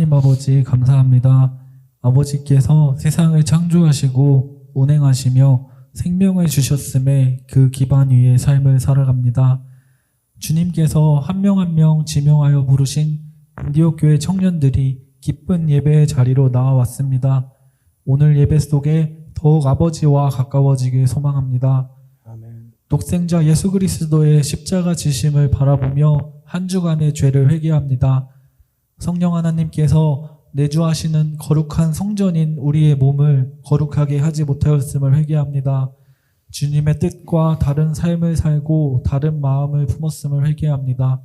하나님 아버지 감사합니다. 아버지께서 세상을 창조하시고 운행하시며 생명을 주셨음에 그 기반 위에 삶을 살아갑니다. 주님께서 한 명 한 명 지명하여 부르신 안디옥 교회 청년들이 기쁜 예배의 자리로 나와왔습니다. 오늘 예배 속에 더욱 아버지와 가까워지길 소망합니다. 아멘. 독생자 예수 그리스도의 십자가 지심을 바라보며 한 주간의 죄를 회개합니다. 성령 하나님께서 내주하시는 거룩한 성전인 우리의 몸을 거룩하게 하지 못하였음을 회개합니다. 주님의 뜻과 다른 삶을 살고 다른 마음을 품었음을 회개합니다.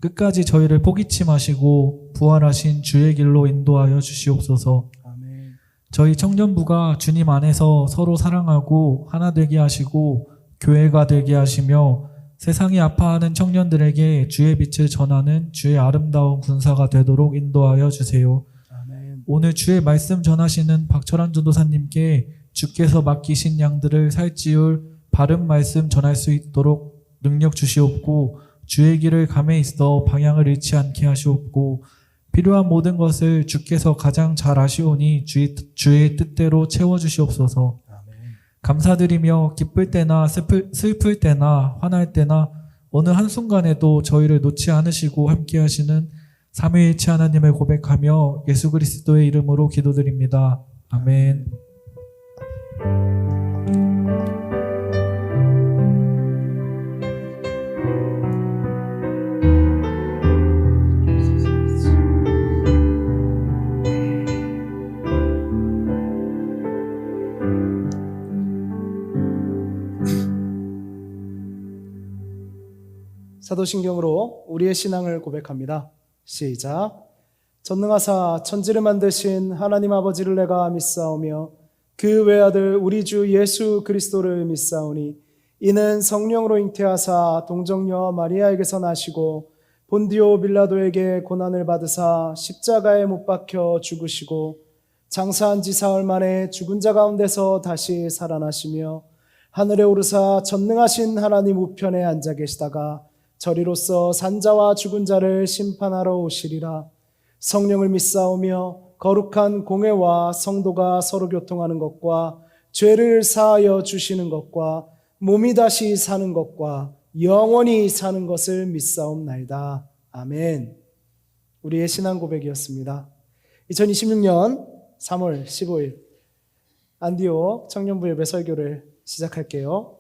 끝까지 저희를 포기치 마시고 부활하신 주의 길로 인도하여 주시옵소서. 아멘. 저희 청년부가 주님 안에서 서로 사랑하고 하나 되게 하시고 교회가 되게 하시며 세상이 아파하는 청년들에게 주의 빛을 전하는 주의 아름다운 군사가 되도록 인도하여 주세요. 아멘. 오늘 주의 말씀 전하시는 박철환 전도사님께 주께서 맡기신 양들을 살찌울 바른 말씀 전할 수 있도록 능력 주시옵고 주의 길을 감에 있어 방향을 잃지 않게 하시옵고 필요한 모든 것을 주께서 가장 잘 아시오니 주의 뜻대로 채워주시옵소서. 감사드리며 기쁠 때나 슬플 때나 화날 때나 어느 한순간에도 저희를 놓지 않으시고 함께 하시는 삼위일체 하나님을 고백하며 예수 그리스도의 이름으로 기도드립니다. 아멘. 사도신경으로 우리의 신앙을 고백합니다. 시작. 전능하사 천지를 만드신 하나님 아버지를 내가 믿사오며 그 외아들 우리 주 예수 그리스도를 믿사오니 이는 성령으로 잉태하사 동정녀 마리아에게서 나시고 본디오 빌라도에게 고난을 받으사 십자가에 못 박혀 죽으시고 장사한 지 사흘 만에 죽은 자 가운데서 다시 살아나시며 하늘에 오르사 전능하신 하나님 우편에 앉아 계시다가 저리로서 산자와 죽은 자를 심판하러 오시리라. 성령을 믿사오며 거룩한 공회와 성도가 서로 교통하는 것과 죄를 사하여 주시는 것과 몸이 다시 사는 것과 영원히 사는 것을 믿사옵나이다. 아멘. 우리의 신앙 고백이었습니다. 2026년 3월 15일 안디옥 청년부 예배 설교를 시작할게요.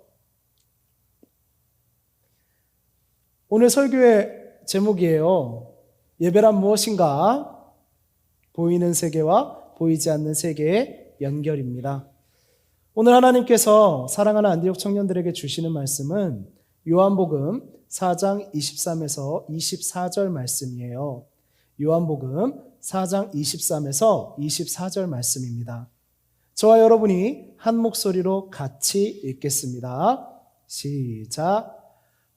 오늘 설교의 제목이에요. 예배란 무엇인가? 보이는 세계와 보이지 않는 세계의 연결입니다. 오늘 하나님께서 사랑하는 안디옥 청년들에게 주시는 말씀은 요한복음 4장 23에서 24절 말씀이에요. 요한복음 4장 23에서 24절 말씀입니다. 저와 여러분이 한 목소리로 같이 읽겠습니다. 시작.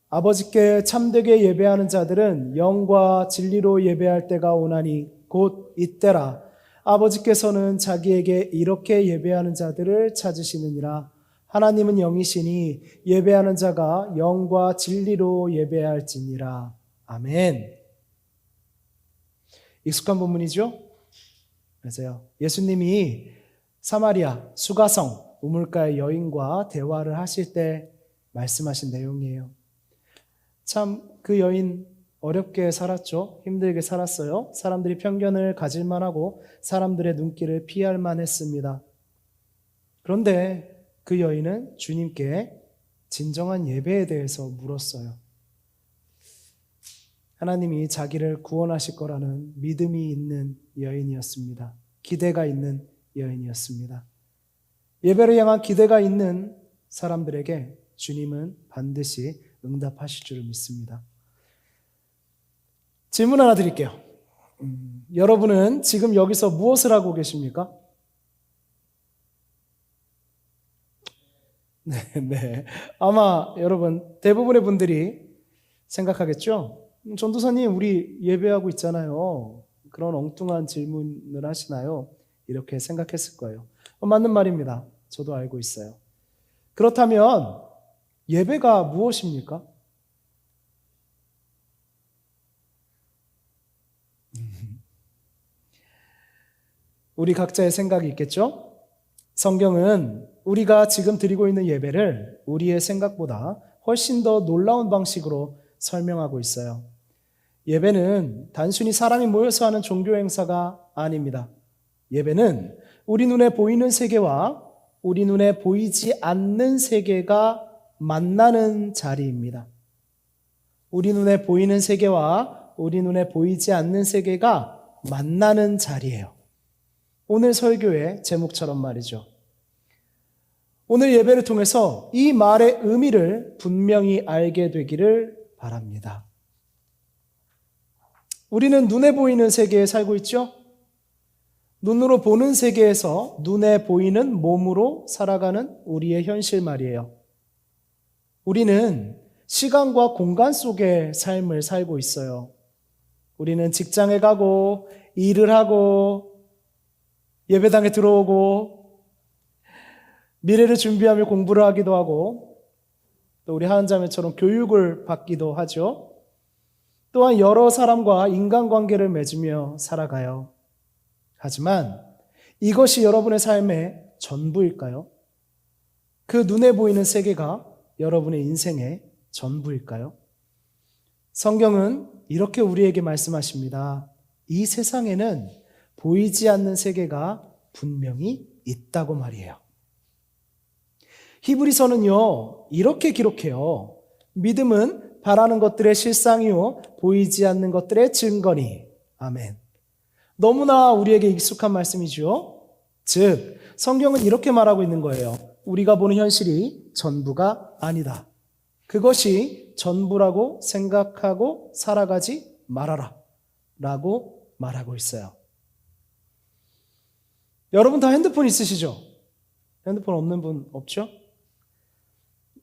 아버지께 참되게 예배하는 자들은 영과 진리로 예배할 때가 오나니 곧 이때라. 아버지께서는 자기에게 이렇게 예배하는 자들을 찾으시느니라. 하나님은 영이시니 예배하는 자가 영과 진리로 예배할지니라. 아멘. 익숙한 본문이죠? 맞아요. 예수님이 사마리아 수가성 우물가의 여인과 대화를 하실 때 말씀하신 내용이에요. 참 그 여인 어렵게 살았죠. 힘들게 살았어요. 사람들이 편견을 가질만 하고 사람들의 눈길을 피할만 했습니다. 그런데 그 여인은 주님께 진정한 예배에 대해서 물었어요. 하나님이 자기를 구원하실 거라는 믿음이 있는 여인이었습니다. 기대가 있는 여인이었습니다. 예배를 향한 기대가 있는 사람들에게 주님은 반드시 응답하실 줄 믿습니다. 질문 하나 드릴게요. 여러분은 지금 여기서 무엇을 하고 계십니까? 네. 아마 여러분 대부분의 분들이 생각하겠죠? 전도사님, 우리 예배하고 있잖아요. 그런 엉뚱한 질문을 하시나요? 이렇게 생각했을 거예요. 맞는 말입니다. 저도 알고 있어요. 그렇다면 예배가 무엇입니까? 우리 각자의 생각이 있겠죠? 성경은 우리가 지금 드리고 있는 예배를 우리의 생각보다 훨씬 더 놀라운 방식으로 설명하고 있어요. 예배는 단순히 사람이 모여서 하는 종교 행사가 아닙니다. 예배는 우리 눈에 보이는 세계와 우리 눈에 보이지 않는 세계가 만나는 자리입니다. 우리 눈에 보이는 세계와 우리 눈에 보이지 않는 세계가 만나는 자리예요. 오늘 설교의 제목처럼 말이죠. 오늘 예배를 통해서 이 말의 의미를 분명히 알게 되기를 바랍니다. 우리는 눈에 보이는 세계에 살고 있죠? 눈으로 보는 세계에서 눈에 보이는 몸으로 살아가는 우리의 현실 말이에요. 우리는 시간과 공간 속의 삶을 살고 있어요. 우리는 직장에 가고 일을 하고 예배당에 들어오고 미래를 준비하며 공부를 하기도 하고 또 우리 하은자매처럼 교육을 받기도 하죠. 또한 여러 사람과 인간관계를 맺으며 살아가요. 하지만 이것이 여러분의 삶의 전부일까요? 그 눈에 보이는 세계가 여러분의 인생의 전부일까요? 성경은 이렇게 우리에게 말씀하십니다. 이 세상에는 보이지 않는 세계가 분명히 있다고 말이에요. 히브리서는요, 이렇게 기록해요. 믿음은 바라는 것들의 실상이요, 보이지 않는 것들의 증거니. 아멘. 너무나 우리에게 익숙한 말씀이죠. 즉, 성경은 이렇게 말하고 있는 거예요. 우리가 보는 현실이 전부가 아니다. 그것이 전부라고 생각하고 살아가지 말아라. 라고 말하고 있어요. 여러분 다 핸드폰 있으시죠? 핸드폰 없는 분 없죠?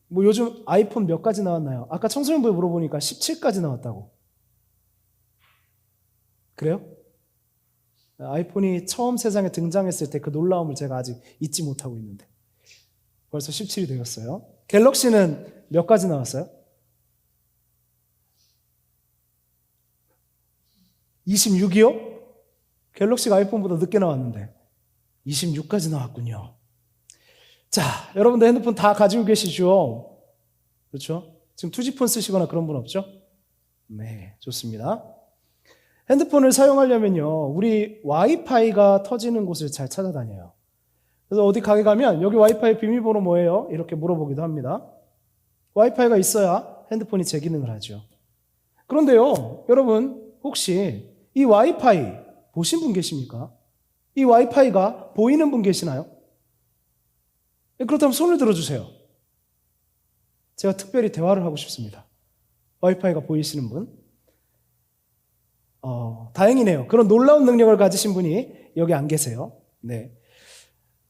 뭐 요즘 아이폰 몇 가지 나왔나요? 아까 청소년부에 물어보니까 17까지 나왔다고. 그래요? 아이폰이 처음 세상에 등장했을 때 그 놀라움을 제가 아직 잊지 못하고 있는데 벌써 17이 되었어요. 갤럭시는 몇 가지 나왔어요? 26이요? 갤럭시가 아이폰보다 늦게 나왔는데 26까지 나왔군요. 자, 여러분들 핸드폰 다 가지고 계시죠? 그렇죠? 지금 투지폰 쓰시거나 그런 분 없죠? 네, 좋습니다. 핸드폰을 사용하려면요, 우리 와이파이가 터지는 곳을 잘 찾아다녀요. 그래서 어디 가게 가면 여기 와이파이 비밀번호 뭐예요? 이렇게 물어보기도 합니다. 와이파이가 있어야 핸드폰이 제 기능을 하죠. 그런데요, 여러분 혹시 이 와이파이 보신 분 계십니까? 이 와이파이가 보이는 분 계시나요? 그렇다면 손을 들어주세요. 제가 특별히 대화를 하고 싶습니다. 와이파이가 보이시는 분? 다행이네요. 그런 놀라운 능력을 가지신 분이 여기 안 계세요. 네.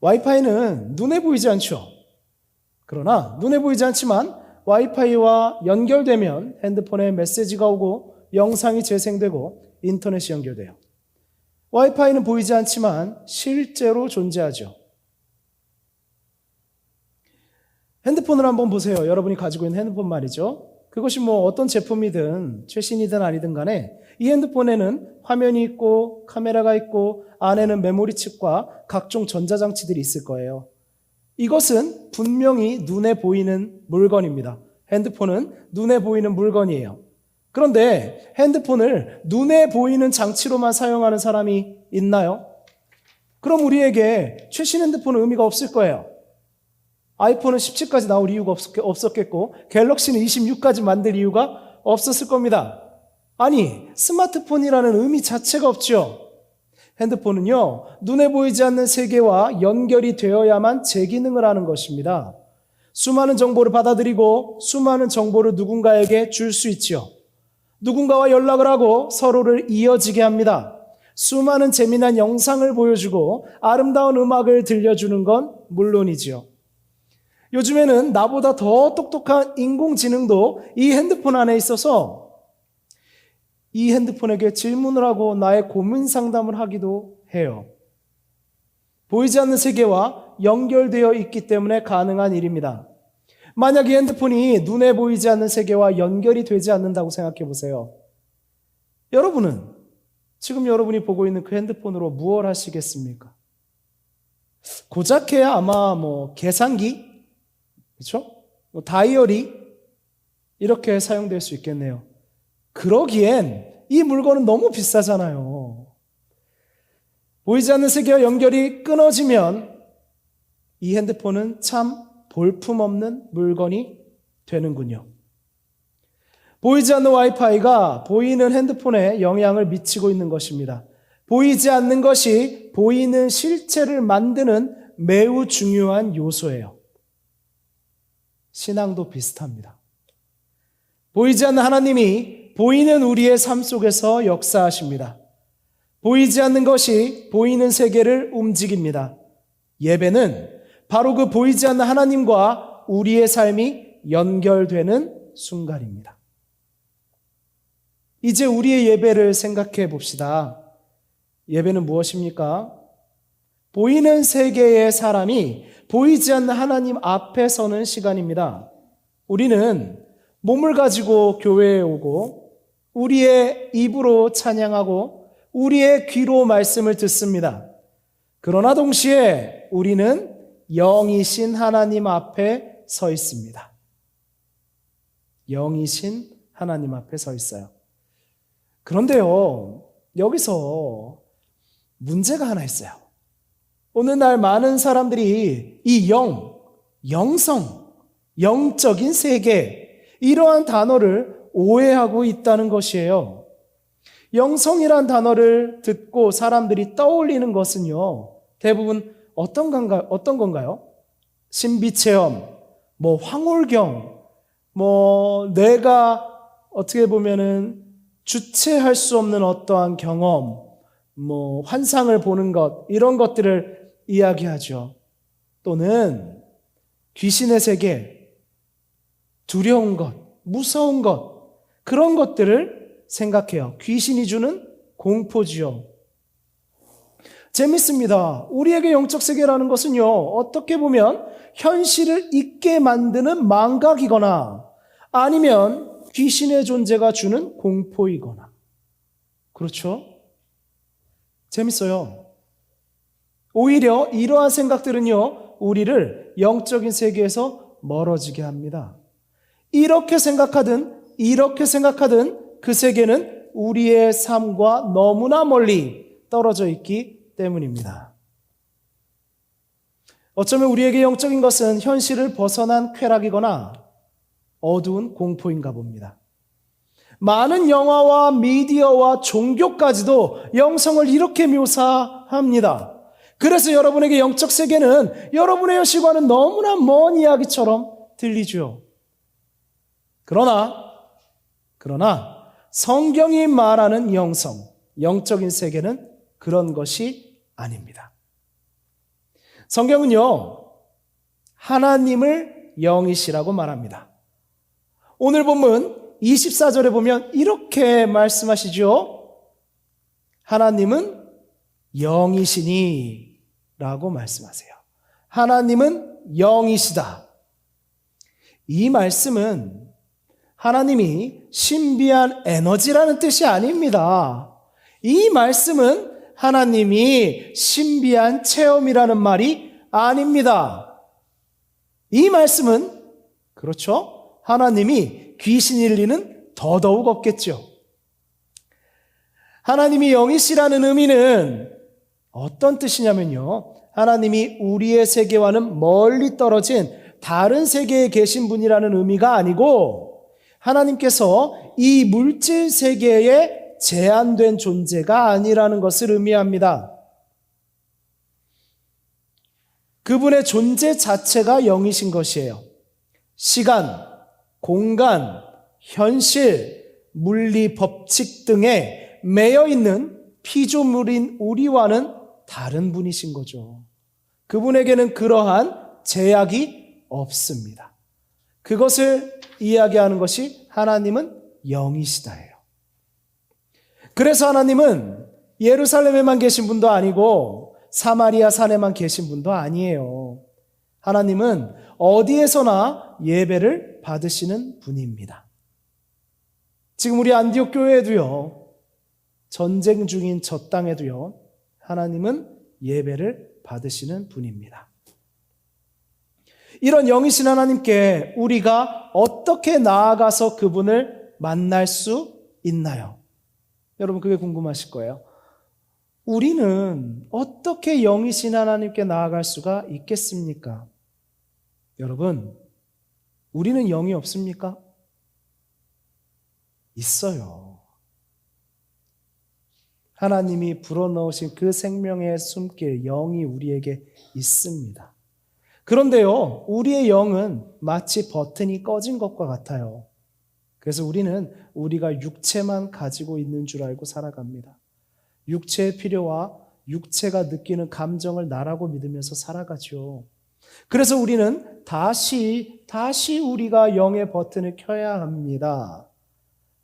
와이파이는 눈에 보이지 않죠. 그러나 눈에 보이지 않지만 와이파이와 연결되면 핸드폰에 메시지가 오고 영상이 재생되고 인터넷이 연결돼요. 와이파이는 보이지 않지만 실제로 존재하죠. 핸드폰을 한번 보세요. 여러분이 가지고 있는 핸드폰 말이죠. 그것이 뭐 어떤 제품이든 최신이든 아니든 간에 이 핸드폰에는 화면이 있고 카메라가 있고 안에는 메모리 칩과 각종 전자장치들이 있을 거예요. 이것은 분명히 눈에 보이는 물건입니다. 핸드폰은 눈에 보이는 물건이에요. 그런데 핸드폰을 눈에 보이는 장치로만 사용하는 사람이 있나요? 그럼 우리에게 최신 핸드폰은 의미가 없을 거예요. 아이폰은 17까지 나올 이유가 없었겠고 갤럭시는 26까지 만들 이유가 없었을 겁니다. 아니, 스마트폰이라는 의미 자체가 없죠. 핸드폰은요, 눈에 보이지 않는 세계와 연결이 되어야만 제 기능을 하는 것입니다. 수많은 정보를 받아들이고 수많은 정보를 누군가에게 줄 수 있죠. 누군가와 연락을 하고 서로를 이어지게 합니다. 수많은 재미난 영상을 보여주고 아름다운 음악을 들려주는 건 물론이지요. 요즘에는 나보다 더 똑똑한 인공지능도 이 핸드폰 안에 있어서 이 핸드폰에게 질문을 하고 나의 고민 상담을 하기도 해요. 보이지 않는 세계와 연결되어 있기 때문에 가능한 일입니다. 만약 이 핸드폰이 눈에 보이지 않는 세계와 연결이 되지 않는다고 생각해 보세요. 여러분은 지금 여러분이 보고 있는 그 핸드폰으로 무엇을 하시겠습니까? 고작해야 아마 계산기, 그렇죠? 다이어리 이렇게 사용될 수 있겠네요. 그러기엔 이 물건은 너무 비싸잖아요. 보이지 않는 세계와 연결이 끊어지면 이 핸드폰은 참 볼품없는 물건이 되는군요. 보이지 않는 와이파이가 보이는 핸드폰에 영향을 미치고 있는 것입니다. 보이지 않는 것이 보이는 실체를 만드는 매우 중요한 요소예요. 신앙도 비슷합니다. 보이지 않는 하나님이 보이는 우리의 삶 속에서 역사하십니다. 보이지 않는 것이 보이는 세계를 움직입니다. 예배는 바로 그 보이지 않는 하나님과 우리의 삶이 연결되는 순간입니다. 이제 우리의 예배를 생각해 봅시다. 예배는 무엇입니까? 보이는 세계의 사람이 보이지 않는 하나님 앞에 서는 시간입니다. 우리는 몸을 가지고 교회에 오고 우리의 입으로 찬양하고 우리의 귀로 말씀을 듣습니다. 그러나 동시에 우리는 영이신 하나님 앞에 서 있습니다. 영이신 하나님 앞에 서 있어요. 그런데요, 여기서 문제가 하나 있어요. 오늘날 많은 사람들이 이 영성, 영적인 세계, 이러한 단어를 오해하고 있다는 것이에요. 영성이란 단어를 듣고 사람들이 떠올리는 것은요, 대부분 어떤 건가요? 신비체험, 황홀경, 내가 어떻게 보면은 주체할 수 없는 어떠한 경험, 환상을 보는 것, 이런 것들을 이야기하죠. 또는 귀신의 세계, 두려운 것, 무서운 것, 그런 것들을 생각해요. 귀신이 주는 공포지요. 재밌습니다. 우리에게 영적 세계라는 것은요, 어떻게 보면 현실을 잊게 만드는 망각이거나 아니면 귀신의 존재가 주는 공포이거나. 그렇죠? 재밌어요. 오히려 이러한 생각들은요, 우리를 영적인 세계에서 멀어지게 합니다. 이렇게 생각하든 그 세계는 우리의 삶과 너무나 멀리 떨어져 있기 때문입니다. 어쩌면 우리에게 영적인 것은 현실을 벗어난 쾌락이거나 어두운 공포인가 봅니다. 많은 영화와 미디어와 종교까지도 영성을 이렇게 묘사합니다. 그래서 여러분에게 영적 세계는 여러분의 현실과는 너무나 먼 이야기처럼 들리죠. 그러나 성경이 말하는 영적인 세계는 그런 것이 아닙니다. 성경은요, 하나님을 영이시라고 말합니다. 오늘 본문 24절에 보면 이렇게 말씀하시죠. 하나님은 영이시니 라고 말씀하세요. 하나님은 영이시다. 이 말씀은 하나님이 신비한 에너지라는 뜻이 아닙니다. 이 말씀은 하나님이 신비한 체험이라는 말이 아닙니다. 이 말씀은, 그렇죠? 하나님이 귀신일 리는 더더욱 없겠죠. 하나님이 영이시라는 의미는 어떤 뜻이냐면요, 하나님이 우리의 세계와는 멀리 떨어진 다른 세계에 계신 분이라는 의미가 아니고 하나님께서 이 물질 세계에 제한된 존재가 아니라는 것을 의미합니다. 그분의 존재 자체가 영이신 것이에요. 시간, 공간, 현실, 물리 법칙 등에 매여 있는 피조물인 우리와는 다른 분이신 거죠. 그분에게는 그러한 제약이 없습니다. 그것을 이야기하는 것이 하나님은 영이시다예요. 그래서 하나님은 예루살렘에만 계신 분도 아니고 사마리아 산에만 계신 분도 아니에요. 하나님은 어디에서나 예배를 받으시는 분입니다. 지금 우리 안디옥 교회에도요, 전쟁 중인 저 땅에도요, 하나님은 예배를 받으시는 분입니다. 이런 영이신 하나님께 우리가 어떻게 나아가서 그분을 만날 수 있나요? 여러분 그게 궁금하실 거예요. 우리는 어떻게 영이신 하나님께 나아갈 수가 있겠습니까? 여러분, 우리는 영이 없습니까? 있어요. 하나님이 불어넣으신 그 생명의 숨길 영이 우리에게 있습니다. 그런데요, 우리의 영은 마치 버튼이 꺼진 것과 같아요. 그래서 우리는 우리가 육체만 가지고 있는 줄 알고 살아갑니다. 육체의 필요와 육체가 느끼는 감정을 나라고 믿으면서 살아가죠. 그래서 우리는 다시 우리가 영의 버튼을 켜야 합니다.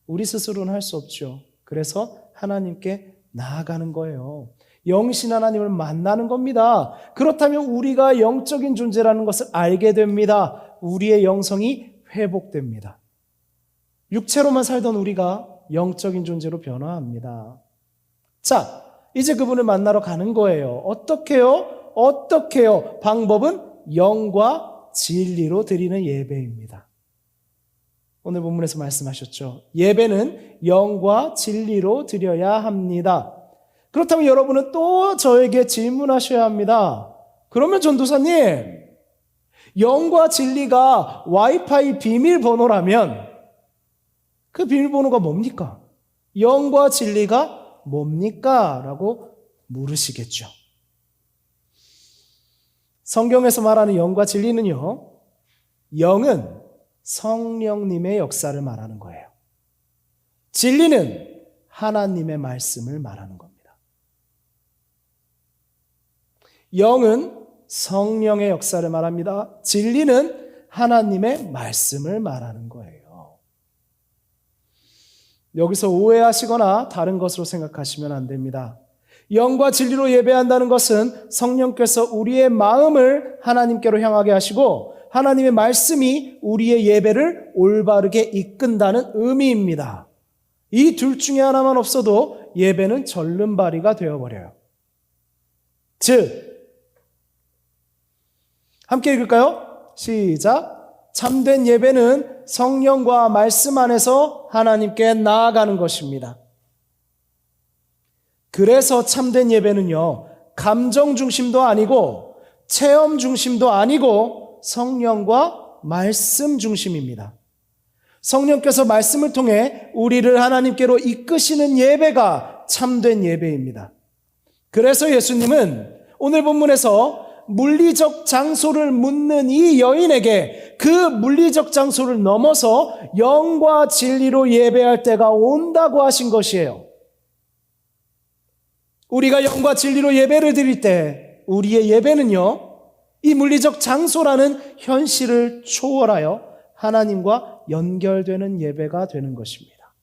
우리 스스로는 할 수 없죠. 그래서 하나님께 나아가는 거예요. 영이신 하나님을 만나는 겁니다. 그렇다면 우리가 영적인 존재라는 것을 알게 됩니다. 우리의 영성이 회복됩니다. 육체로만 살던 우리가 영적인 존재로 변화합니다. 자, 이제 그분을 만나러 가는 거예요. 어떻게요? 방법은 영과 진리로 드리는 예배입니다. 오늘 본문에서 말씀하셨죠. 예배는 영과 진리로 드려야 합니다. 그렇다면 여러분은 또 저에게 질문하셔야 합니다. 그러면 전도사님, 영과 진리가 와이파이 비밀번호라면 그 비밀번호가 뭡니까? 영과 진리가 뭡니까? 라고 물으시겠죠. 성경에서 말하는 영과 진리는요, 영은 성령님의 역사를 말하는 거예요. 진리는 하나님의 말씀을 말하는 겁니다. 영은 성령의 역사를 말합니다. 진리는 하나님의 말씀을 말하는 거예요. 여기서 오해하시거나 다른 것으로 생각하시면 안 됩니다. 영과 진리로 예배한다는 것은 성령께서 우리의 마음을 하나님께로 향하게 하시고 하나님의 말씀이 우리의 예배를 올바르게 이끈다는 의미입니다. 이 둘 중에 하나만 없어도 예배는 절름발이가 되어버려요. 즉, 함께 읽을까요? 시작. 참된 예배는 성령과 말씀 안에서 하나님께 나아가는 것입니다. 그래서 참된 예배는요, 감정 중심도 아니고 체험 중심도 아니고 성령과 말씀 중심입니다. 성령께서 말씀을 통해 우리를 하나님께로 이끄시는 예배가 참된 예배입니다. 그래서 예수님은 오늘 본문에서 물리적 장소를 묻는 이 여인에게 그 물리적 장소를 넘어서 영과 진리로 예배할 때가 온다고 하신 것이에요. 우리가 영과 진리로 예배를 드릴 때 우리의 예배는요, 이 물리적 장소라는 현실을 초월하여 하나님과 연결되는 예배가 되는 것입니다.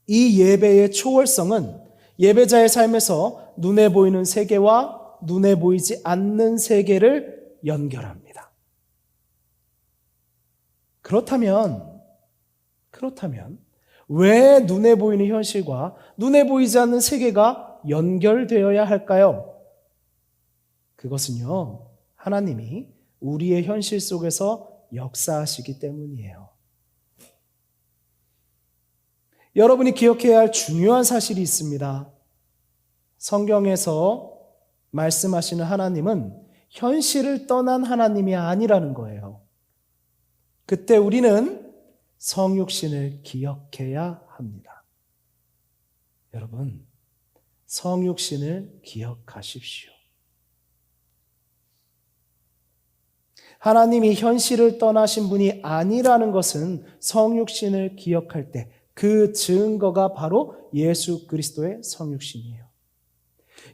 이 예배의 초월성은 예배자의 삶에서 눈에 보이는 세계와 눈에 보이지 않는 세계를 연결합니다. 그렇다면 왜 눈에 보이는 현실과 눈에 보이지 않는 세계가 연결되어야 할까요? 그것은요, 하나님이 우리의 현실 속에서 역사하시기 때문이에요. 여러분이 기억해야 할 중요한 사실이 있습니다. 성경에서 말씀하시는 하나님은 현실을 떠난 하나님이 아니라는 거예요. 그때 우리는 성육신을 기억해야 합니다. 여러분, 성육신을 기억하십시오. 하나님이 현실을 떠나신 분이 아니라는 것은 성육신을 기억할 때 그 증거가 바로 예수 그리스도의 성육신이에요.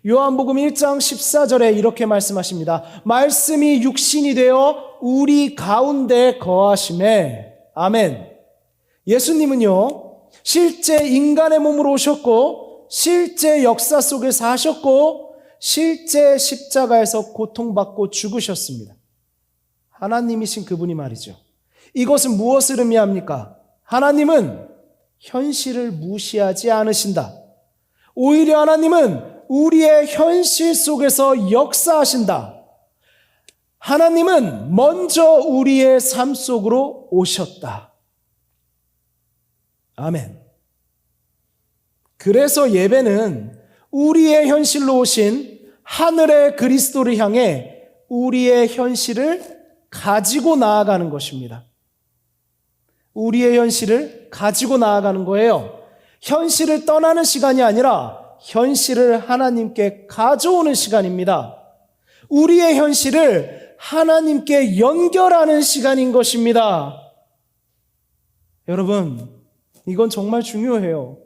요한복음 1장 14절에 이렇게 말씀하십니다. 말씀이 육신이 되어 우리 가운데 거하심에. 아멘. 예수님은요, 실제 인간의 몸으로 오셨고 실제 역사 속에 사셨고 실제 십자가에서 고통받고 죽으셨습니다. 하나님이신 그분이 말이죠. 이것은 무엇을 의미합니까? 하나님은 현실을 무시하지 않으신다. 오히려 하나님은 우리의 현실 속에서 역사하신다. 하나님은 먼저 우리의 삶 속으로 오셨다. 아멘. 그래서 예배는 우리의 현실로 오신 하늘의 그리스도를 향해 우리의 현실을 가지고 나아가는 것입니다. 우리의 현실을 가지고 나아가는 거예요. 현실을 떠나는 시간이 아니라 현실을 하나님께 가져오는 시간입니다. 우리의 현실을 하나님께 연결하는 시간인 것입니다. 여러분, 이건 정말 중요해요.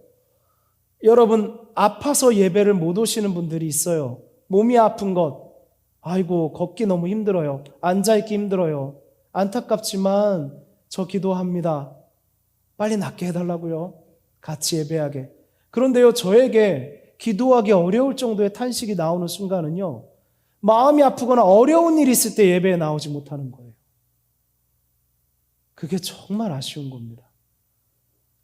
여러분, 아파서 예배를 못 오시는 분들이 있어요. 몸이 아픈 것, 아이고 걷기 너무 힘들어요. 앉아있기 힘들어요. 안타깝지만 저 기도합니다. 빨리 낫게 해달라고요. 같이 예배하게. 그런데요, 저에게 기도하기 어려울 정도의 탄식이 나오는 순간은요, 마음이 아프거나 어려운 일이 있을 때 예배에 나오지 못하는 거예요. 그게 정말 아쉬운 겁니다.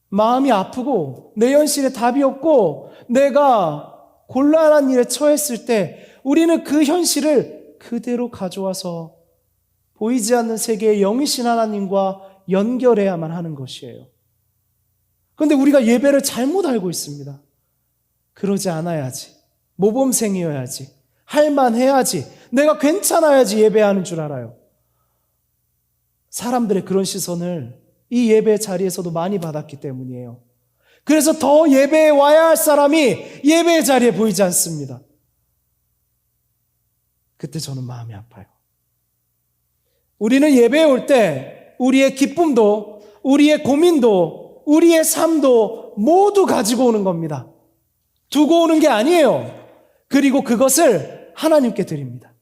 마음이 아프고 내 현실에 답이 없고 내가 곤란한 일에 처했을 때 우리는 그 현실을 그대로 가져와서 보이지 않는 세계의 영이신 하나님과 연결해야만 하는 것이에요. 그런데 우리가 예배를 잘못 알고 있습니다. 그러지 않아야지. 모범생이어야지. 할만해야지. 내가 괜찮아야지 예배하는 줄 알아요. 사람들의 그런 시선을 이 예배 자리에서도 많이 받았기 때문이에요. 그래서 더 예배에 와야 할 사람이 예배의 자리에 보이지 않습니다. 그때 저는 마음이 아파요. 우리는 예배에 올 때 우리의 기쁨도, 우리의 고민도, 우리의 삶도 모두 가지고 오는 겁니다. 두고 오는 게 아니에요. 그리고 그것을 하나님께 드립니다.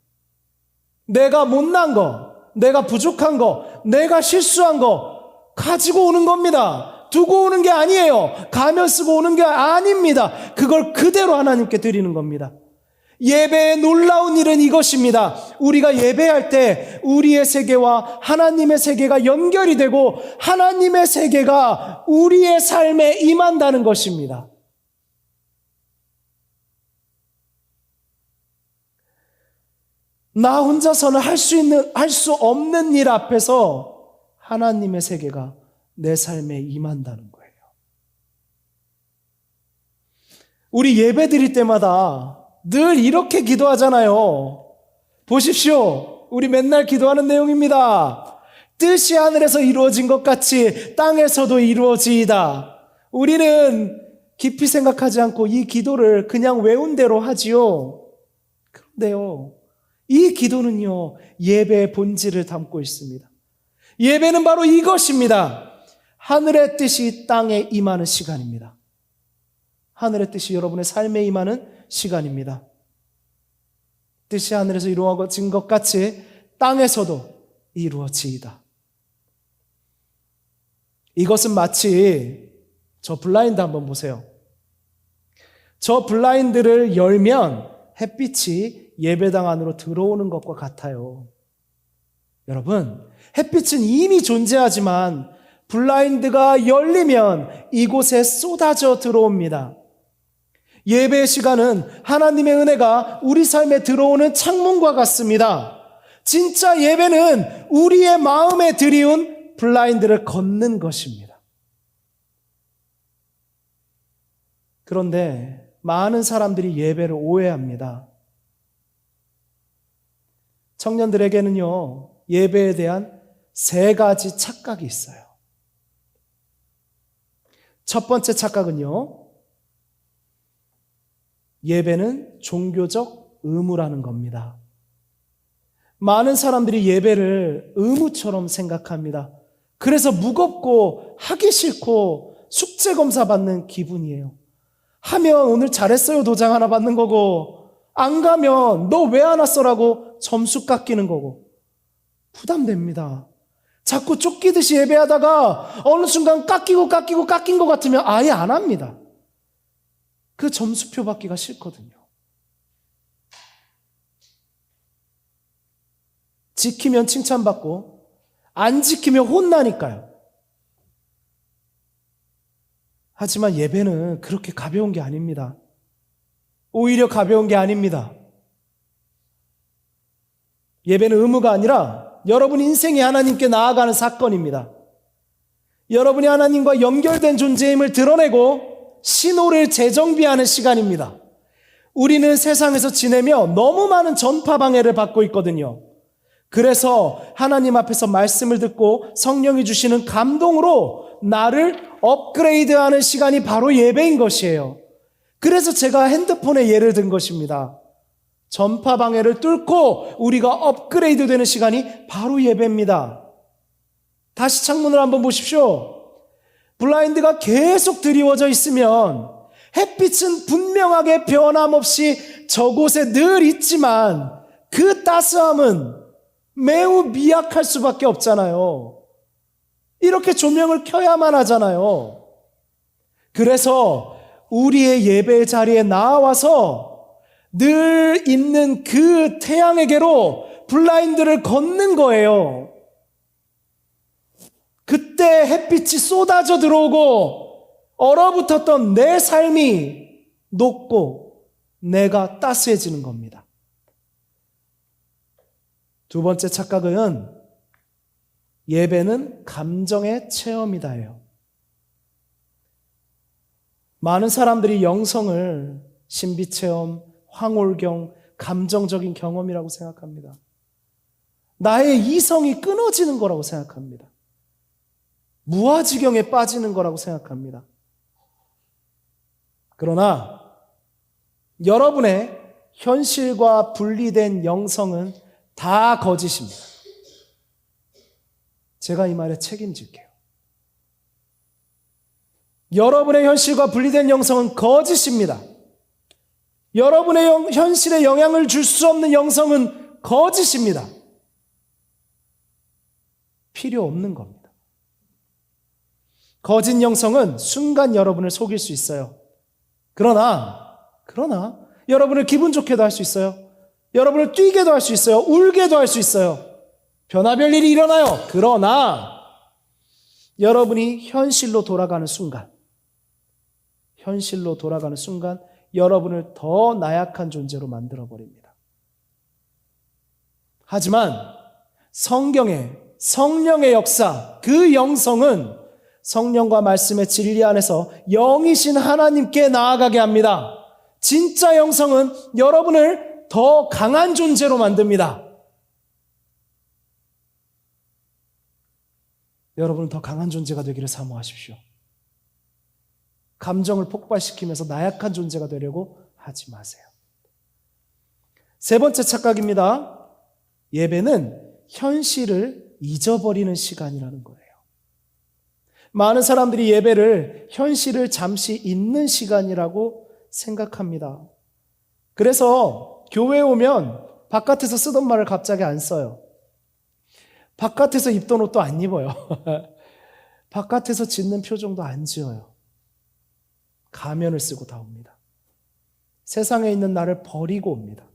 내가 못난 거, 내가 부족한 거, 내가 실수한 거 가지고 오는 겁니다. 두고 오는 게 아니에요. 가면 쓰고 오는 게 아닙니다. 그걸 그대로 하나님께 드리는 겁니다. 예배의 놀라운 일은 이것입니다. 우리가 예배할 때 우리의 세계와 하나님의 세계가 연결이 되고 하나님의 세계가 우리의 삶에 임한다는 것입니다. 나 혼자서는 할 수 없는 일 앞에서 하나님의 세계가 내 삶에 임한다는 거예요. 우리 예배 드릴 때마다 늘 이렇게 기도하잖아요. 보십시오. 우리 맨날 기도하는 내용입니다. 뜻이 하늘에서 이루어진 것 같이 땅에서도 이루어지이다. 우리는 깊이 생각하지 않고 이 기도를 그냥 외운 대로 하지요. 그런데요, 이 기도는요, 예배의 본질을 담고 있습니다. 예배는 바로 이것입니다. 하늘의 뜻이 땅에 임하는 시간입니다. 하늘의 뜻이 여러분의 삶에 임하는 시간입니다. 뜻이 하늘에서 이루어진 것 같이 땅에서도 이루어지이다. 이것은 마치 저 블라인드 한번 보세요. 저 블라인드를 열면 햇빛이 예배당 안으로 들어오는 것과 같아요. 여러분, 햇빛은 이미 존재하지만 블라인드가 열리면 이곳에 쏟아져 들어옵니다. 예배의 시간은 하나님의 은혜가 우리 삶에 들어오는 창문과 같습니다. 진짜 예배는 우리의 마음에 들이운 블라인드를 걷는 것입니다. 그런데 많은 사람들이 예배를 오해합니다. 청년들에게는요, 예배에 대한 3가지 착각이 있어요. 첫 번째 착각은요, 예배는 종교적 의무라는 겁니다. 많은 사람들이 예배를 의무처럼 생각합니다. 그래서 무겁고 하기 싫고 숙제 검사 받는 기분이에요. 하면 오늘 잘했어요 도장 하나 받는 거고, 안 가면 너 왜 안 왔어라고 점수 깎이는 거고, 부담됩니다. 자꾸 쫓기듯이 예배하다가 어느 순간 깎인 것 같으면 아예 안 합니다. 그 점수표 받기가 싫거든요. 지키면 칭찬받고 안 지키면 혼나니까요. 하지만 예배는 그렇게 가벼운 게 아닙니다. 오히려 가벼운 게 아닙니다. 예배는 의무가 아니라 여러분 인생이 하나님께 나아가는 사건입니다. 여러분이 하나님과 연결된 존재임을 드러내고 신호를 재정비하는 시간입니다. 우리는 세상에서 지내며 너무 많은 전파 방해를 받고 있거든요. 그래서 하나님 앞에서 말씀을 듣고 성령이 주시는 감동으로 나를 업그레이드하는 시간이 바로 예배인 것이에요. 그래서 제가 핸드폰에 예를 든 것입니다. 전파 방해를 뚫고 우리가 업그레이드 되는 시간이 바로 예배입니다. 다시 창문을 한번 보십시오. 블라인드가 계속 드리워져 있으면 햇빛은 분명하게 변함없이 저곳에 늘 있지만 그 따스함은 매우 미약할 수밖에 없잖아요. 이렇게 조명을 켜야만 하잖아요. 그래서 우리의 예배 자리에 나와서 늘 있는 그 태양에게로 블라인드를 걷는 거예요. 그때 햇빛이 쏟아져 들어오고 얼어붙었던 내 삶이 녹고 내가 따스해지는 겁니다. 두 번째 착각은 예배는 감정의 체험이다예요. 많은 사람들이 영성을 신비체험, 황홀경, 감정적인 경험이라고 생각합니다. 나의 이성이 끊어지는 거라고 생각합니다. 무아지경에 빠지는 거라고 생각합니다. 그러나 여러분의 현실과 분리된 영성은 다 거짓입니다. 제가 이 말에 책임질게요. 여러분의 현실과 분리된 영성은 거짓입니다. 여러분의 현실에 영향을 줄 수 없는 영성은 거짓입니다. 필요 없는 겁니다. 거짓 영성은 순간 여러분을 속일 수 있어요. 그러나 여러분을 기분 좋게도 할 수 있어요. 여러분을 뛰게도 할 수 있어요. 울게도 할 수 있어요. 변화별 일이 일어나요. 그러나 여러분이 현실로 돌아가는 순간 여러분을 더 나약한 존재로 만들어버립니다. 하지만 성경의 성령의 역사, 그 영성은 성령과 말씀의 진리 안에서 영이신 하나님께 나아가게 합니다. 진짜 영성은 여러분을 더 강한 존재로 만듭니다. 여러분은 더 강한 존재가 되기를 사모하십시오. 감정을 폭발시키면서 나약한 존재가 되려고 하지 마세요. 세 번째 착각입니다. 예배는 현실을 잊어버리는 시간이라는 거예요. 많은 사람들이 예배를 현실을 잠시 잊는 시간이라고 생각합니다. 그래서 교회에 오면 바깥에서 쓰던 말을 갑자기 안 써요. 바깥에서 입던 옷도 안 입어요. 바깥에서 짓는 표정도 안 지어요. 가면을 쓰고 다 옵니다. 세상에 있는 나를 버리고 옵니다.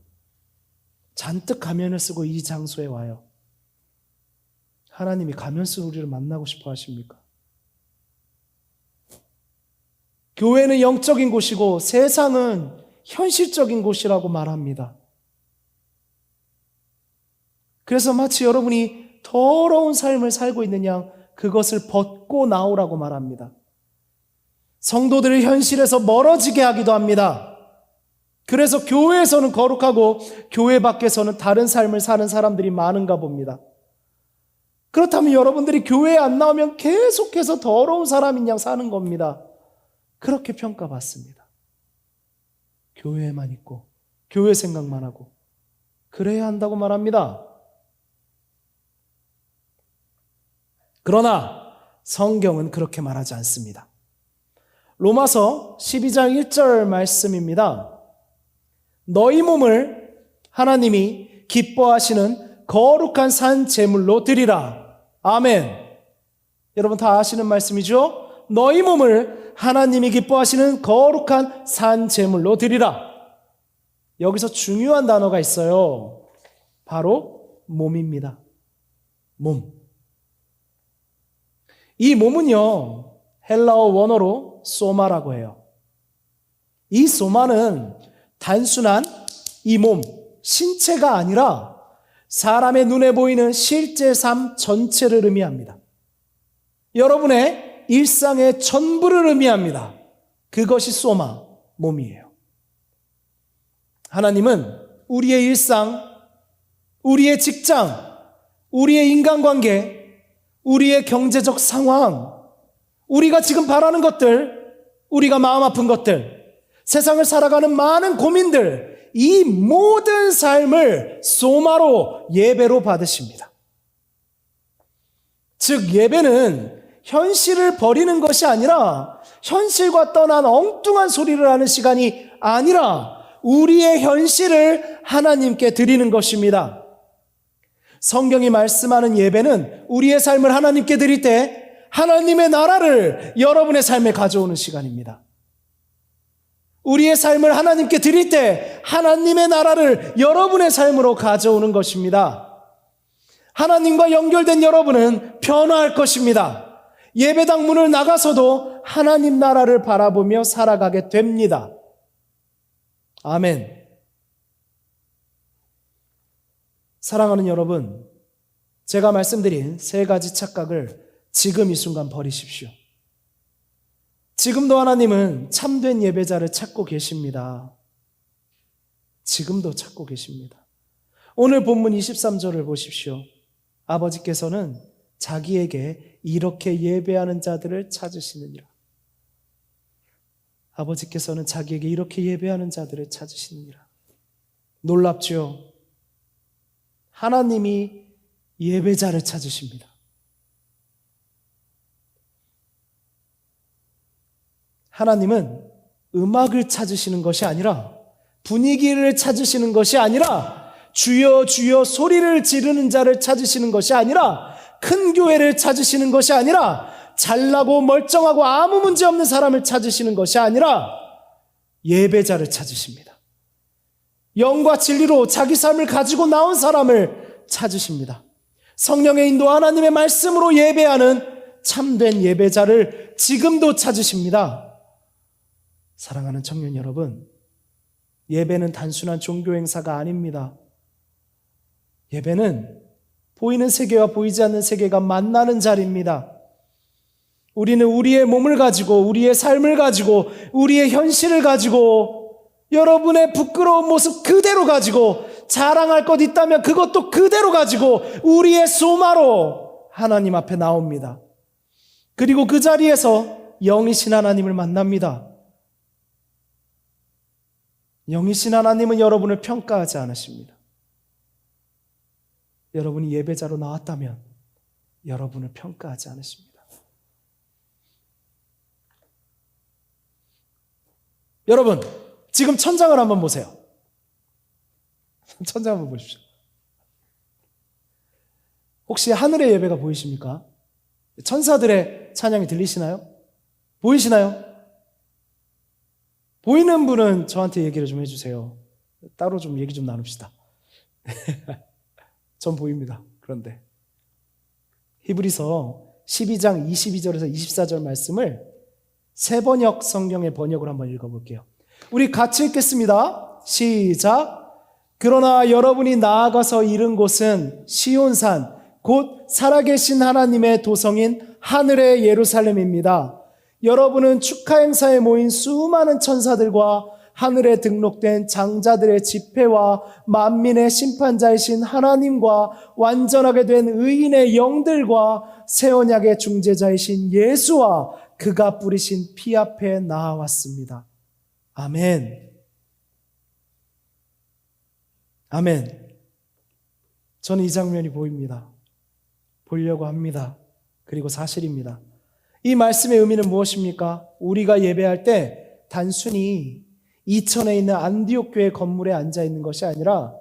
잔뜩 가면을 쓰고 이 장소에 와요. 하나님이 가면 쓴 우리를 만나고 싶어 하십니까? 교회는 영적인 곳이고 세상은 현실적인 곳이라고 말합니다. 그래서 마치 여러분이 더러운 삶을 살고 있는 양 그것을 벗고 나오라고 말합니다. 성도들을 현실에서 멀어지게 하기도 합니다. 그래서 교회에서는 거룩하고 교회 밖에서는 다른 삶을 사는 사람들이 많은가 봅니다. 그렇다면 여러분들이 교회에 안 나오면 계속해서 더러운 사람인 양 사는 겁니다. 그렇게 평가받습니다. 교회에만 있고 교회 생각만 하고 그래야 한다고 말합니다. 그러나 성경은 그렇게 말하지 않습니다. 로마서 12장 1절 말씀입니다. 너희 몸을 하나님이 기뻐하시는 거룩한 산 제물로 드리라. 아멘. 여러분 다 아시는 말씀이죠? 너희 몸을 하나님이 기뻐하시는 거룩한 산 제물로 드리라. 여기서 중요한 단어가 있어요. 바로 몸입니다. 몸. 이 몸은요, 헬라어 원어로 소마라고 해요. 이 소마는 단순한 이 몸, 신체가 아니라 사람의 눈에 보이는 실제 삶 전체를 의미합니다. 여러분의 일상의 전부를 의미합니다. 그것이 소마, 몸이에요. 하나님은 우리의 일상, 우리의 직장, 우리의 인간관계, 우리의 경제적 상황, 우리가 지금 바라는 것들, 우리가 마음 아픈 것들, 세상을 살아가는 많은 고민들, 이 모든 삶을 소마로 예배로 받으십니다. 즉 예배는 현실을 버리는 것이 아니라 현실과 떠난 엉뚱한 소리를 하는 시간이 아니라 우리의 현실을 하나님께 드리는 것입니다. 성경이 말씀하는 예배는 우리의 삶을 하나님께 드릴 때 하나님의 나라를 여러분의 삶에 가져오는 시간입니다. 우리의 삶을 하나님께 드릴 때 하나님의 나라를 여러분의 삶으로 가져오는 것입니다. 하나님과 연결된 여러분은 변화할 것입니다. 예배당 문을 나가서도 하나님 나라를 바라보며 살아가게 됩니다. 아멘. 사랑하는 여러분, 제가 말씀드린 세 가지 착각을 지금 이 순간 버리십시오. 지금도 하나님은 참된 예배자를 찾고 계십니다. 지금도 찾고 계십니다. 오늘 본문 23절을 보십시오. 아버지께서는 자기에게 이렇게 예배하는 자들을 찾으시느니라. 아버지께서는 자기에게 이렇게 예배하는 자들을 찾으시느니라. 놀랍죠? 하나님이 예배자를 찾으십니다. 하나님은 음악을 찾으시는 것이 아니라 분위기를 찾으시는 것이 아니라 주여 주여 소리를 지르는 자를 찾으시는 것이 아니라 큰 교회를 찾으시는 것이 아니라 잘나고 멀쩡하고 아무 문제 없는 사람을 찾으시는 것이 아니라 예배자를 찾으십니다. 영과 진리로 자기 삶을 가지고 나온 사람을 찾으십니다. 성령의 인도 하나님의 말씀으로 예배하는 참된 예배자를 지금도 찾으십니다. 사랑하는 청년 여러분, 예배는 단순한 종교 행사가 아닙니다. 예배는 보이는 세계와 보이지 않는 세계가 만나는 자리입니다. 우리는 우리의 몸을 가지고, 우리의 삶을 가지고, 우리의 현실을 가지고, 여러분의 부끄러운 모습 그대로 가지고, 자랑할 것 있다면 그것도 그대로 가지고 우리의 소마로 하나님 앞에 나옵니다. 그리고 그 자리에서 영이신 하나님을 만납니다. 영이신 하나님은 여러분을 평가하지 않으십니다. 여러분이 예배자로 나왔다면 여러분을 평가하지 않으십니다. 여러분, 지금 천장을 한번 보세요. 천장 한번 보십시오. 혹시 하늘의 예배가 보이십니까? 천사들의 찬양이 들리시나요? 보이시나요? 보이는 분은 저한테 얘기를 좀 해주세요. 따로 좀 얘기 좀 나눕시다. 전 보입니다. 그런데 히브리서 12장 22절에서 24절 말씀을 세번역 성경의 번역을 한번 읽어볼게요. 우리 같이 읽겠습니다. 시작. 그러나 여러분이 나아가서 이른 곳은 시온산 곧 살아계신 하나님의 도성인 하늘의 예루살렘입니다. 여러분은 축하 행사에 모인 수많은 천사들과 하늘에 등록된 장자들의 집회와 만민의 심판자이신 하나님과 완전하게 된 의인의 영들과 새 언약의 중재자이신 예수와 그가 뿌리신 피 앞에 나아왔습니다. 아멘. 아멘. 저는 이 장면이 보입니다. 보려고 합니다. 그리고 사실입니다. 이 말씀의 의미는 무엇입니까? 우리가 예배할 때 단순히 이천에 있는 안디옥 교회 건물에 앉아 있는 것이 아니라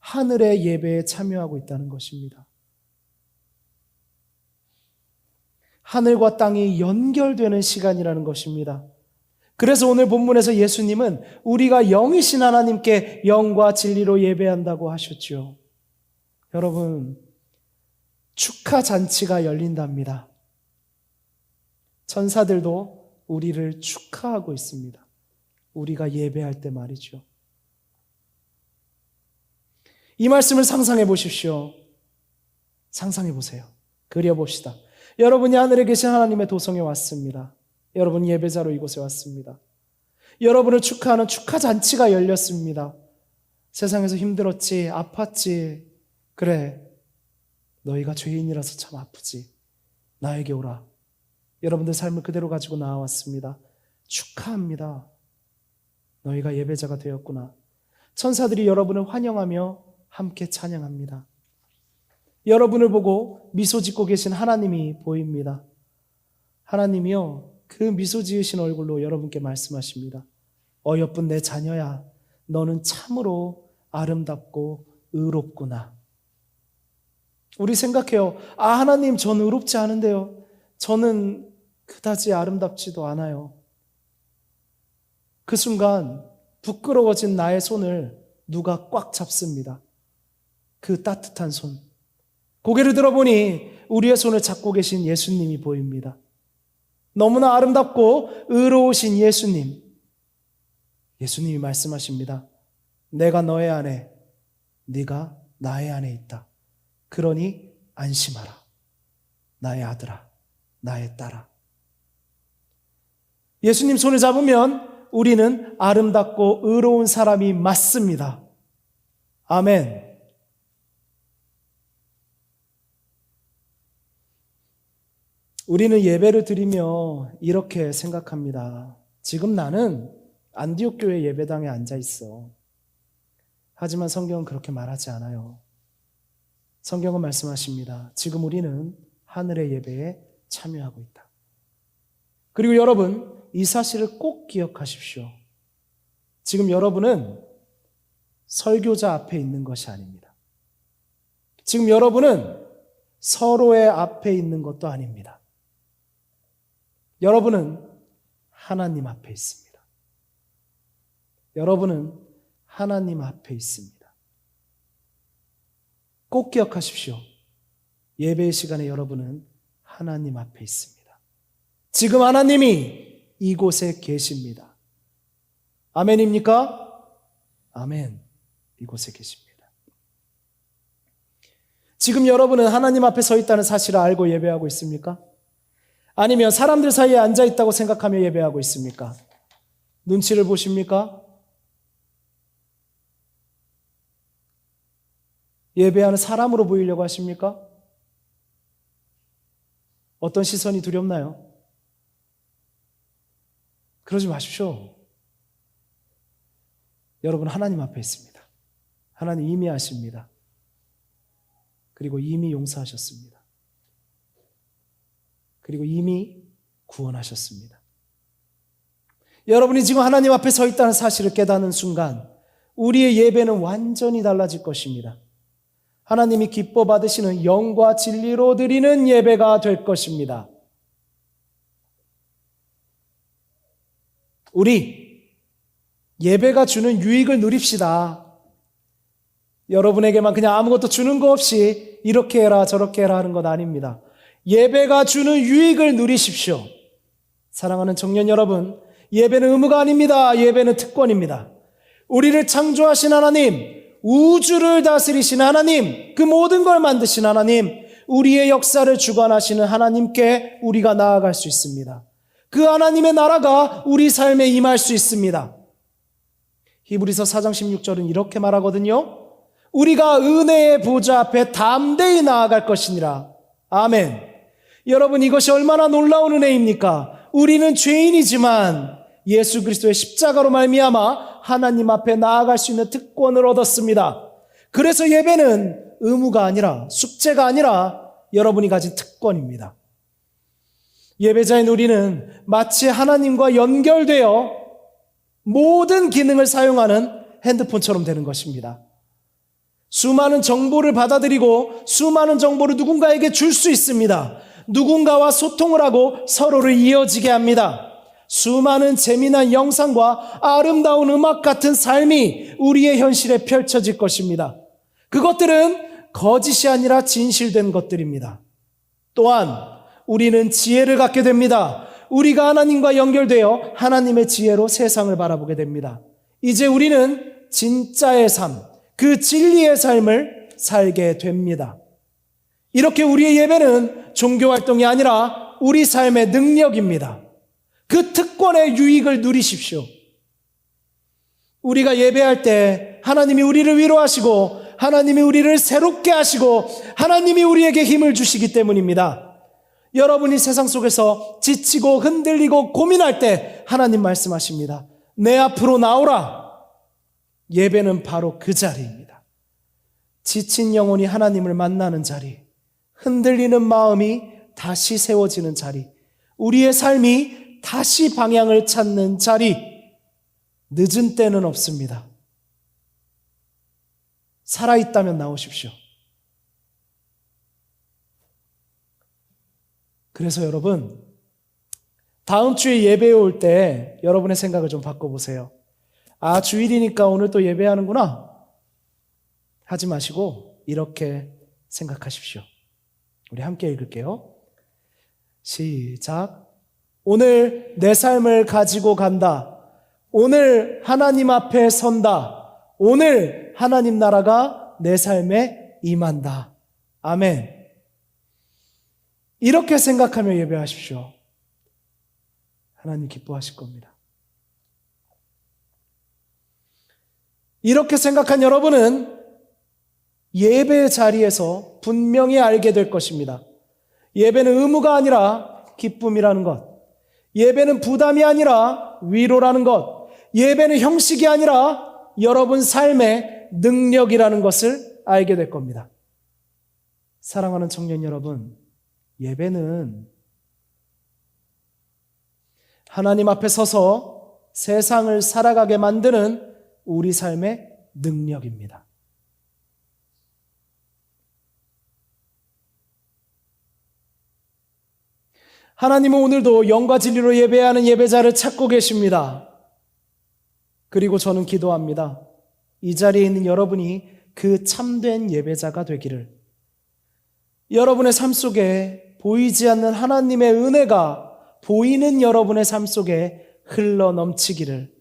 하늘의 예배에 참여하고 있다는 것입니다. 하늘과 땅이 연결되는 시간이라는 것입니다. 그래서 오늘 본문에서 예수님은 우리가 영이신 하나님께 영과 진리로 예배한다고 하셨죠. 여러분, 축하 잔치가 열린답니다. 천사들도 우리를 축하하고 있습니다. 우리가 예배할 때 말이죠. 이 말씀을 상상해 보십시오. 상상해 보세요. 그려봅시다. 여러분이 하늘에 계신 하나님의 도성에 왔습니다. 여러분 예배자로 이곳에 왔습니다. 여러분을 축하하는 축하잔치가 열렸습니다. 세상에서 힘들었지, 아팠지. 그래, 너희가 죄인이라서 참 아프지. 나에게 오라. 여러분들 삶을 그대로 가지고 나와왔습니다. 축하합니다. 너희가 예배자가 되었구나. 천사들이 여러분을 환영하며 함께 찬양합니다. 여러분을 보고 미소 짓고 계신 하나님이 보입니다. 하나님이요, 그 미소 지으신 얼굴로 여러분께 말씀하십니다. 어여쁜 내 자녀야, 너는 참으로 아름답고 의롭구나. 우리 생각해요. 하나님, 저는 의롭지 않은데요. 저는 그다지 아름답지도 않아요. 그 순간 부끄러워진 나의 손을 누가 꽉 잡습니다. 그 따뜻한 손. 고개를 들어보니 우리의 손을 잡고 계신 예수님이 보입니다. 너무나 아름답고 의로우신 예수님. 예수님이 말씀하십니다. 내가 너의 안에, 네가 나의 안에 있다. 그러니 안심하라. 나의 아들아, 나의 딸아. 예수님 손을 잡으면 우리는 아름답고 의로운 사람이 맞습니다. 아멘. 우리는 예배를 드리며 이렇게 생각합니다. 지금 나는 안디옥 교회 예배당에 앉아 있어. 하지만 성경은 그렇게 말하지 않아요. 성경은 말씀하십니다. 지금 우리는 하늘의 예배에 참여하고 있다. 그리고 여러분, 이 사실을 꼭 기억하십시오. 지금 여러분은 설교자 앞에 있는 것이 아닙니다. 지금 여러분은 서로의 앞에 있는 것도 아닙니다. 여러분은 하나님 앞에 있습니다. 여러분은 하나님 앞에 있습니다. 꼭 기억하십시오. 예배의 시간에 여러분은 하나님 앞에 있습니다. 지금 하나님이 이곳에 계십니다. 아멘입니까? 아멘. 이곳에 계십니다. 지금 여러분은 하나님 앞에 서 있다는 사실을 알고 예배하고 있습니까? 아니면 사람들 사이에 앉아 있다고 생각하며 예배하고 있습니까? 눈치를 보십니까? 예배하는 사람으로 보이려고 하십니까? 어떤 시선이 두렵나요? 그러지 마십시오. 여러분 하나님 앞에 있습니다. 하나님 이미 아십니다. 그리고 이미 용서하셨습니다. 그리고 이미 구원하셨습니다. 여러분이 지금 하나님 앞에 서 있다는 사실을 깨닫는 순간 우리의 예배는 완전히 달라질 것입니다. 하나님이 기뻐 받으시는 영과 진리로 드리는 예배가 될 것입니다. 우리 예배가 주는 유익을 누립시다. 여러분에게만 그냥 아무것도 주는 거 없이 이렇게 해라 저렇게 해라 하는 것 아닙니다. 예배가 주는 유익을 누리십시오. 사랑하는 청년 여러분, 예배는 의무가 아닙니다. 예배는 특권입니다. 우리를 창조하신 하나님, 우주를 다스리신 하나님, 그 모든 걸 만드신 하나님, 우리의 역사를 주관하시는 하나님께 우리가 나아갈 수 있습니다. 그 하나님의 나라가 우리 삶에 임할 수 있습니다. 히브리서 4장 16절은 이렇게 말하거든요. 우리가 은혜의 보좌 앞에 담대히 나아갈 것이니라. 아멘. 여러분, 이것이 얼마나 놀라운 은혜입니까? 우리는 죄인이지만 예수 그리스도의 십자가로 말미암아 하나님 앞에 나아갈 수 있는 특권을 얻었습니다. 그래서 예배는 의무가 아니라 숙제가 아니라 여러분이 가진 특권입니다. 예배자인 우리는 마치 하나님과 연결되어 모든 기능을 사용하는 핸드폰처럼 되는 것입니다. 수많은 정보를 받아들이고 수많은 정보를 누군가에게 줄 수 있습니다. 누군가와 소통을 하고 서로를 이어지게 합니다. 수많은 재미난 영상과 아름다운 음악 같은 삶이 우리의 현실에 펼쳐질 것입니다. 그것들은 거짓이 아니라 진실된 것들입니다. 또한 우리는 지혜를 갖게 됩니다. 우리가 하나님과 연결되어 하나님의 지혜로 세상을 바라보게 됩니다. 이제 우리는 진짜의 삶, 그 진리의 삶을 살게 됩니다. 이렇게 우리의 예배는 종교활동이 아니라 우리 삶의 능력입니다. 그 특권의 유익을 누리십시오. 우리가 예배할 때 하나님이 우리를 위로하시고 하나님이 우리를 새롭게 하시고 하나님이 우리에게 힘을 주시기 때문입니다. 여러분이 세상 속에서 지치고 흔들리고 고민할 때 하나님 말씀하십니다. 내 앞으로 나오라. 예배는 바로 그 자리입니다. 지친 영혼이 하나님을 만나는 자리, 흔들리는 마음이 다시 세워지는 자리, 우리의 삶이 다시 방향을 찾는 자리, 늦은 때는 없습니다. 살아있다면 나오십시오. 그래서 여러분, 다음 주에 예배에 올 때 여러분의 생각을 좀 바꿔보세요. 아, 주일이니까 오늘 또 예배하는구나 하지 마시고 이렇게 생각하십시오. 우리 함께 읽을게요. 시작. 오늘 내 삶을 가지고 간다. 오늘 하나님 앞에 선다. 오늘 하나님 나라가 내 삶에 임한다. 아멘. 이렇게 생각하며 예배하십시오. 하나님 기뻐하실 겁니다. 이렇게 생각한 여러분은 예배 자리에서 분명히 알게 될 것입니다. 예배는 의무가 아니라 기쁨이라는 것. 예배는 부담이 아니라 위로라는 것. 예배는 형식이 아니라 여러분 삶의 능력이라는 것을 알게 될 겁니다. 사랑하는 청년 여러분, 예배는 하나님 앞에 서서 세상을 살아가게 만드는 우리 삶의 능력입니다. 하나님은 오늘도 영과 진리로 예배하는 예배자를 찾고 계십니다. 그리고 저는 기도합니다. 이 자리에 있는 여러분이 그 참된 예배자가 되기를. 여러분의 삶 속에 보이지 않는 하나님의 은혜가 보이는 여러분의 삶 속에 흘러 넘치기를.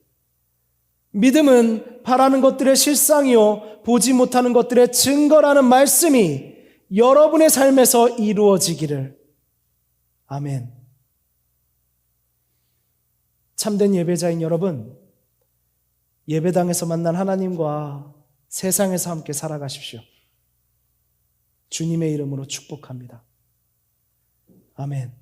믿음은 바라는 것들의 실상이요 보지 못하는 것들의 증거라는 말씀이 여러분의 삶에서 이루어지기를. 아멘. 참된 예배자인 여러분, 예배당에서 만난 하나님과 세상에서 함께 살아가십시오. 주님의 이름으로 축복합니다. 아멘.